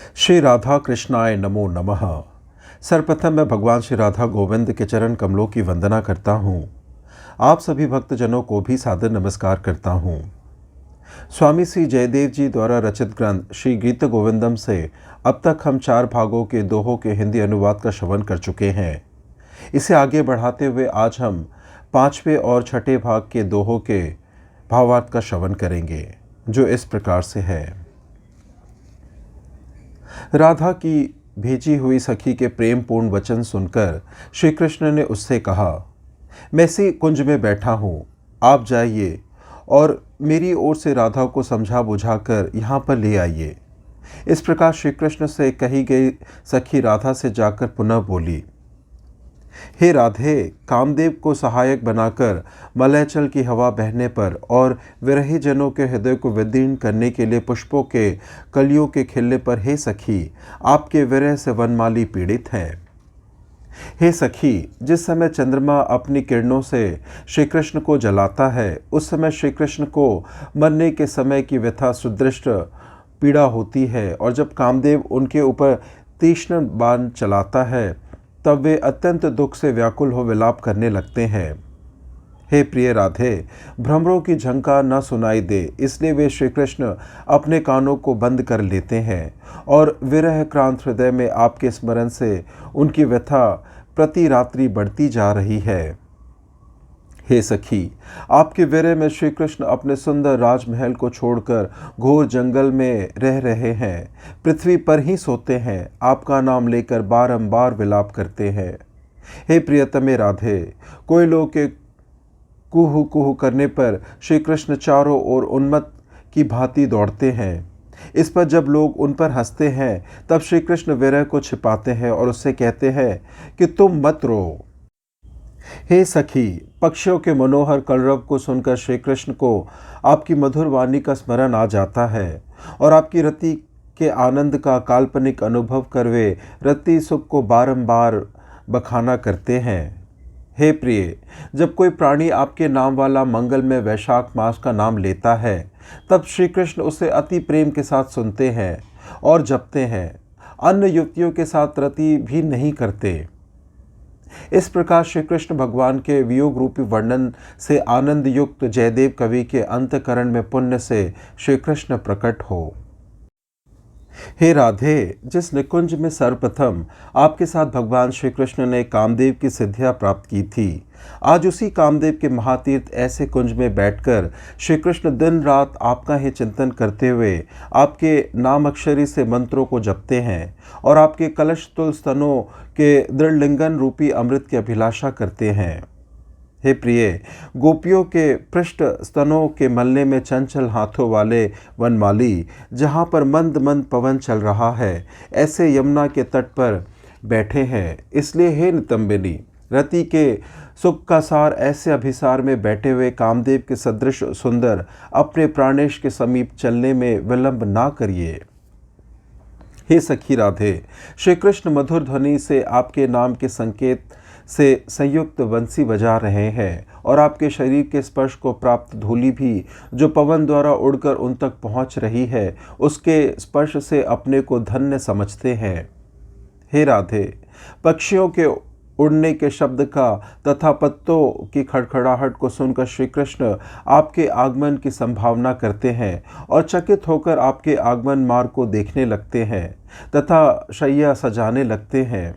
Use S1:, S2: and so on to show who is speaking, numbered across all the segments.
S1: श्री राधा कृष्णाय नमो नमः। सर्वप्रथम मैं भगवान श्री राधा गोविंद के चरण कमलों की वंदना करता हूँ। आप सभी भक्तजनों को भी सादर नमस्कार करता हूँ। स्वामी श्री जयदेव जी द्वारा रचित ग्रंथ श्री गीत गोविंदम से अब तक हम 4 भागों के दोहों के हिंदी अनुवाद का श्रवण कर चुके हैं। इसे आगे बढ़ाते हुए आज हम 5वें और 6ठे भाग के दोहों के भावार्थ का श्रवण करेंगे, जो इस प्रकार से है। राधा की भेजी हुई सखी के प्रेमपूर्ण वचन सुनकर श्री कृष्ण ने उससे कहा, मैं इसी कुंज में बैठा हूँ, आप जाइए और मेरी ओर से राधा को समझा बुझाकर यहाँ पर ले आइए। इस प्रकार श्री कृष्ण से कही गई सखी राधा से जाकर पुनः बोली, हे राधे, कामदेव को सहायक बनाकर मलयचल की हवा बहने पर और विरही जनों के हृदय को विदीर्ण करने के लिए पुष्पों के कलियों के खिलने पर हे सखी, आपके विरह से वनमाली पीड़ित है। हे सखी, जिस समय चंद्रमा अपनी किरणों से श्री कृष्ण को जलाता है, उस समय श्री कृष्ण को मरने के समय की व्यथा सुदृष्ट पीड़ा होती है, और जब कामदेव उनके ऊपर तीक्ष्ण बाण चलाता है तब वे अत्यंत दुख से व्याकुल हो विलाप करने लगते हैं। हे प्रिय राधे, भ्रमरों की झंकार न सुनाई दे, इसलिए वे श्री कृष्ण अपने कानों को बंद कर लेते हैं और विरह क्रांत हृदय में आपके स्मरण से उनकी व्यथा प्रति रात्रि बढ़ती जा रही है। हे सखी, आपके विरह में श्री कृष्ण अपने सुंदर राजमहल को छोड़कर घोर जंगल में रह रहे हैं, पृथ्वी पर ही सोते हैं, आपका नाम लेकर बारंबार विलाप करते हैं। हे प्रियतमे राधे, कोयलों के कुहू कुहू करने पर श्री कृष्ण चारों ओर उन्मत्त की भांति दौड़ते हैं। इस पर जब लोग उन पर हंसते हैं तब श्री कृष्ण विरह को छिपाते हैं और उससे कहते हैं कि तुम मत रो। हे सखी, पक्षियों के मनोहर कलरव को सुनकर श्री कृष्ण को आपकी मधुर वाणी का स्मरण आ जाता है और आपकी रति के आनंद का काल्पनिक अनुभव कर वे रति सुख को बारंबार बखाना करते हैं। हे प्रिय, जब कोई प्राणी आपके नाम वाला मंगल में वैशाख मास का नाम लेता है तब श्री कृष्ण उसे अति प्रेम के साथ सुनते हैं और जपते हैं। अन्य युवतियों के साथ रति भी नहीं करते। इस प्रकार श्री कृष्ण भगवान के वियोग रूपी वर्णन से आनंद युक्त जयदेव कवि के अंतकरण में पुण्य से श्री कृष्ण प्रकट हो। हे राधे, जिस निकुंज में सर्वप्रथम आपके साथ भगवान श्री कृष्ण ने कामदेव की सिद्धियां प्राप्त की थी, आज उसी कामदेव के महातीर्थ ऐसे कुंज में बैठकर श्री कृष्ण दिन रात आपका ही चिंतन करते हुए आपके नाम अक्षरी से मंत्रों को जपते हैं और आपके कलश तुल स्तनों के दृढ़लिंगन रूपी अमृत की अभिलाषा करते हैं। हे प्रिय, गोपियों के पृष्ठ स्तनों के मलने में चंचल हाथों वाले वनमाली, जहाँ पर मंद मंद पवन चल रहा है, ऐसे यमुना के तट पर बैठे हैं। इसलिए हे नितंबिनी, रति के सुख का सार ऐसे अभिसार में बैठे हुए कामदेव के सदृश सुंदर अपने प्राणेश के समीप चलने में विलंब ना करिए। हे सखी राधे, श्री कृष्ण मधुर ध्वनि से आपके नाम के संकेत से संयुक्त बंसी बजा रहे हैं और आपके शरीर के स्पर्श को प्राप्त धूलि भी जो पवन द्वारा उड़कर उन तक पहुंच रही है, उसके स्पर्श से अपने को धन्य समझते हैं। हे राधे, पक्षियों के उड़ने के शब्द का तथा पत्तों की खड़खड़ाहट को सुनकर श्री कृष्ण आपके आगमन की संभावना करते हैं और चकित होकर आपके आगमन मार्ग को देखने लगते हैं तथा शैया सजाने लगते हैं।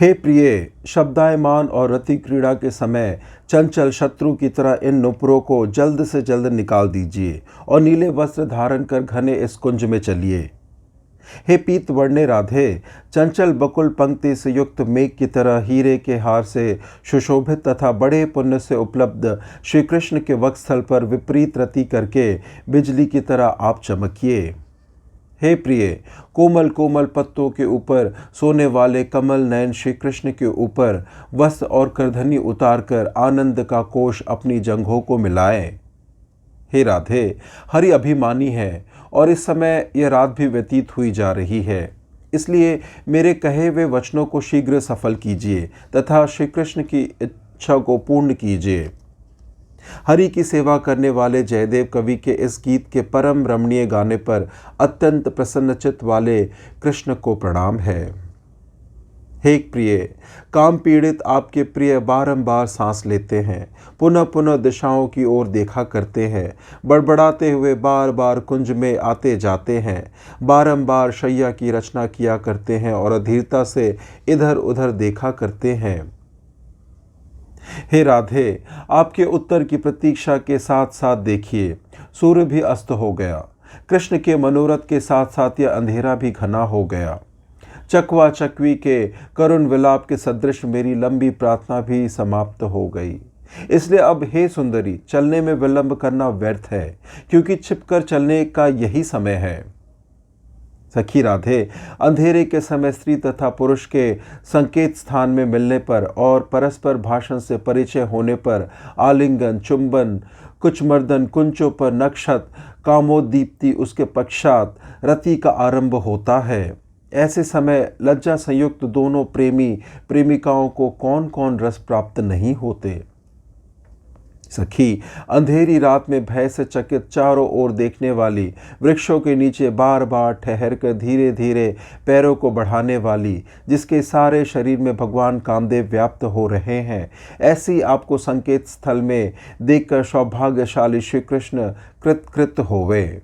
S1: हे प्रिय, शब्दायमान और रति क्रीड़ा के समय चंचल शत्रु की तरह इन नुपुरों को जल्द से जल्द निकाल दीजिए और नीले वस्त्र धारण कर घने इस कुंज में चलिए। हे पीत वर्णे राधे, चंचल बकुल पंक्ति से युक्त मेघ की तरह हीरे के हार से सुशोभित तथा बड़े पुण्य से उपलब्ध श्री कृष्ण के वक्षस्थल पर विपरीत रति करके बिजली की तरह आप चमकिए। हे प्रिय, कोमल कोमल पत्तों के ऊपर सोने वाले कमल नयन श्री कृष्ण के ऊपर वस्त्र और करधनी उतारकर आनंद का कोष अपनी जंघों को मिलाए। हे राधे, हरि अभिमानी है और इस समय यह रात भी व्यतीत हुई जा रही है, इसलिए मेरे कहे हुए वचनों को शीघ्र सफल कीजिए तथा श्री कृष्ण की इच्छा को पूर्ण कीजिए। हरि की सेवा करने वाले जयदेव कवि के इस गीत के परम रमणीय गाने पर अत्यंत प्रसन्नचित्त वाले कृष्ण को प्रणाम है। हे प्रिय, काम पीड़ित आपके प्रिय बारंबार सांस लेते हैं, पुनः पुनः दिशाओं की ओर देखा करते हैं, बड़बड़ाते हुए बार बार कुंज में आते जाते हैं, बारंबार शैया की रचना किया करते हैं और अधीरता से इधर उधर देखा करते हैं। हे राधे, आपके उत्तर की प्रतीक्षा के साथ साथ देखिए, सूर्य भी अस्त हो गया। कृष्ण के मनोरथ के साथ साथ यह अंधेरा भी घना हो गया। चकवा चकवी के करुण विलाप के सदृश मेरी लंबी प्रार्थना भी समाप्त हो गई। इसलिए अब हे सुंदरी, चलने में विलंब करना व्यर्थ है, क्योंकि छिपकर चलने का यही समय है। सखी राधे, अंधेरे के समय स्त्री तथा पुरुष के संकेत स्थान में मिलने पर और परस्पर भाषण से परिचय होने पर आलिंगन, चुंबन, कुछ मर्दन, कुंचों पर नक्षत, कामोद्दीप्ति, उसके पश्चात रति का आरंभ होता है। ऐसे समय लज्जा संयुक्त दोनों प्रेमी प्रेमिकाओं को कौन कौन रस प्राप्त नहीं होते। सखी, अंधेरी रात में भय से चकित चारों ओर देखने वाली, वृक्षों के नीचे बार बार ठहर कर धीरे धीरे पैरों को बढ़ाने वाली, जिसके सारे शरीर में भगवान कामदेव व्याप्त हो रहे हैं, ऐसी आपको संकेत स्थल में देखकर सौभाग्यशाली श्री कृष्ण कृत होवे।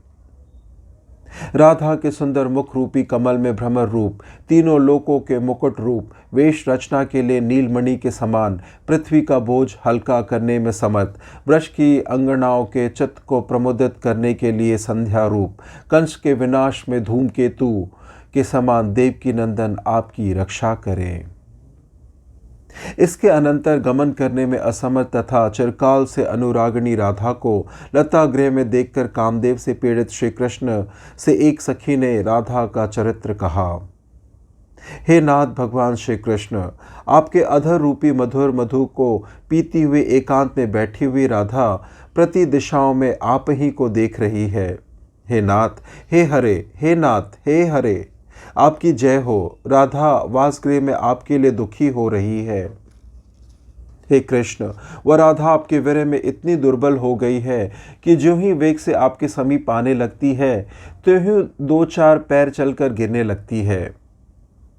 S1: राधा के सुंदर मुख रूपी कमल में भ्रमर रूप, तीनों लोकों के मुकुट रूप, वेश रचना के लिए नीलमणि के समान, पृथ्वी का बोझ हल्का करने में समर्थ, वृक्ष की अंगनाओं के चित्त को प्रमुदित करने के लिए संध्या रूप, कंस के विनाश में धूमकेतु के समान देवकी नंदन आपकी रक्षा करें। इसके अनंतर गमन करने में असमर्थ तथा चिरकाल से अनुरागिणी राधा को लता गृह में देखकर कामदेव से पीड़ित श्री कृष्ण से एक सखी ने राधा का चरित्र कहा। हे नाथ भगवान श्री कृष्ण, आपके अधर रूपी मधुर मधु को पीती हुई एकांत में बैठी हुई राधा प्रति दिशाओं में आप ही को देख रही है। हे नाथ, हे हरे, हे नाथ, हे हरे, आपकी जय हो। राधा वासगृह में आपके लिए दुखी हो रही है। हे कृष्ण, वह राधा आपके विरह में इतनी दुर्बल हो गई है कि जो ही वेग से आपके समीप आने लगती है तो ही दो चार पैर चलकर गिरने लगती है।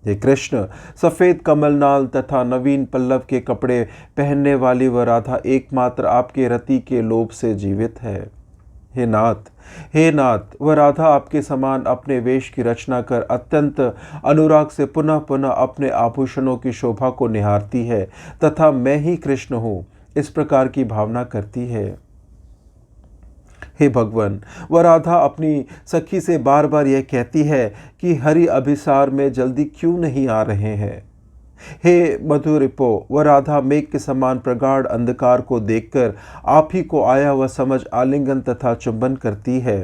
S1: हे कृष्ण, सफ़ेद कमलनाल तथा नवीन पल्लव के कपड़े पहनने वाली वह राधा एकमात्र आपके रति के लोभ से जीवित है। हे नाथ, हे नाथ, वह राधा आपके समान अपने वेश की रचना कर अत्यंत अनुराग से पुनः पुनः अपने आभूषणों की शोभा को निहारती है तथा मैं ही कृष्ण हूँ, इस प्रकार की भावना करती है। हे भगवान, वह राधा अपनी सखी से बार बार यह कहती है कि हरि अभिसार में जल्दी क्यों नहीं आ रहे हैं। हे मधुरिपो, वह राधा मेघ के समान प्रगाढ़ अंधकार को देखकर आप ही को आया हुआ समझ आलिंगन तथा चुंबन करती है।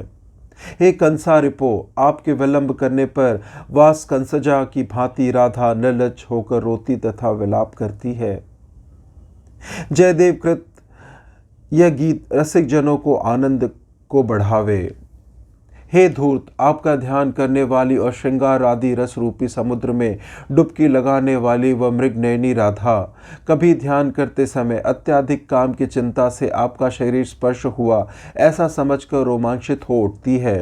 S1: हे कंसारिपो, आपके विलंब करने पर वास कंसजा की भांति राधा निर्लज्ज होकर रोती तथा विलाप करती है। जयदेव कृत यह गीत रसिक जनों को आनंद को बढ़ावे। हे धूर्त, आपका ध्यान करने वाली और श्रृंगार आदि रस रूपी समुद्र में डुबकी लगाने वाली वह मृगनयनी राधा कभी ध्यान करते समय अत्यधिक काम की चिंता से आपका शरीर स्पर्श हुआ ऐसा समझकर रोमांचित हो उठती है।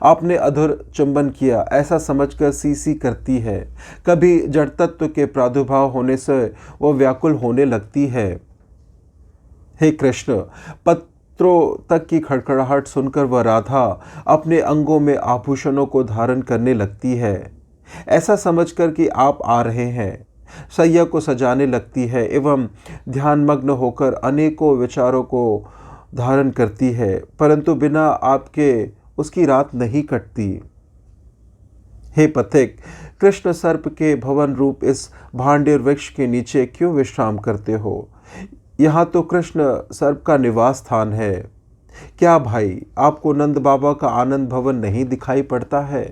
S1: आपने अधुर चुंबन किया ऐसा समझकर सी करती है। कभी जड़ तत्व के प्रादुर्भाव होने से वह व्याकुल होने लगती है। हे कृष्ण, तक की खड़खड़ाहट सुनकर वह राधा अपने अंगों में आभूषणों को धारण करने लगती है। ऐसा समझकर कि आप आ रहे हैं, सैया को सजाने लगती है एवं ध्यानमग्न होकर अनेकों विचारों को धारण करती है, परंतु बिना आपके उसकी रात नहीं कटती। हे पथिक, कृष्ण सर्प के भवन रूप इस भांडेर वृक्ष के नीचे क्यों विश्राम करते हो? यहाँ तो कृष्ण सर्प का निवास स्थान है। क्या भाई, आपको नंद बाबा का आनंद भवन नहीं दिखाई पड़ता है?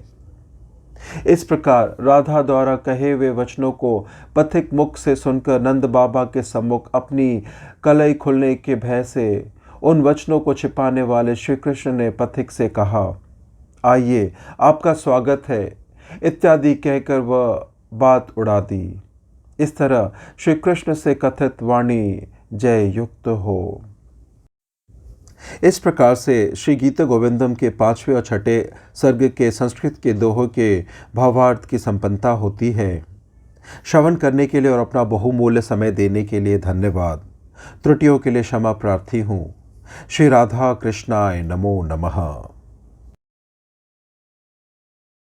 S1: इस प्रकार राधा द्वारा कहे हुए वचनों को पथिक मुख से सुनकर नंद बाबा के सम्मुख अपनी कलई खुलने के भय से उन वचनों को छिपाने वाले श्री कृष्ण ने पथिक से कहा, आइए, आपका स्वागत है, इत्यादि कहकर वह बात उड़ा दी। इस तरह श्री कृष्ण से कथित वाणी जय युक्त हो। इस प्रकार से श्री गीता गोविंदम के 5वें और 6ठे सर्ग के संस्कृत के दोहों के भावार्थ की संपन्नता होती है। श्रवण करने के लिए और अपना बहुमूल्य समय देने के लिए धन्यवाद। त्रुटियों के लिए क्षमा प्रार्थी हूँ। श्री राधा कृष्णाय नमो नमः।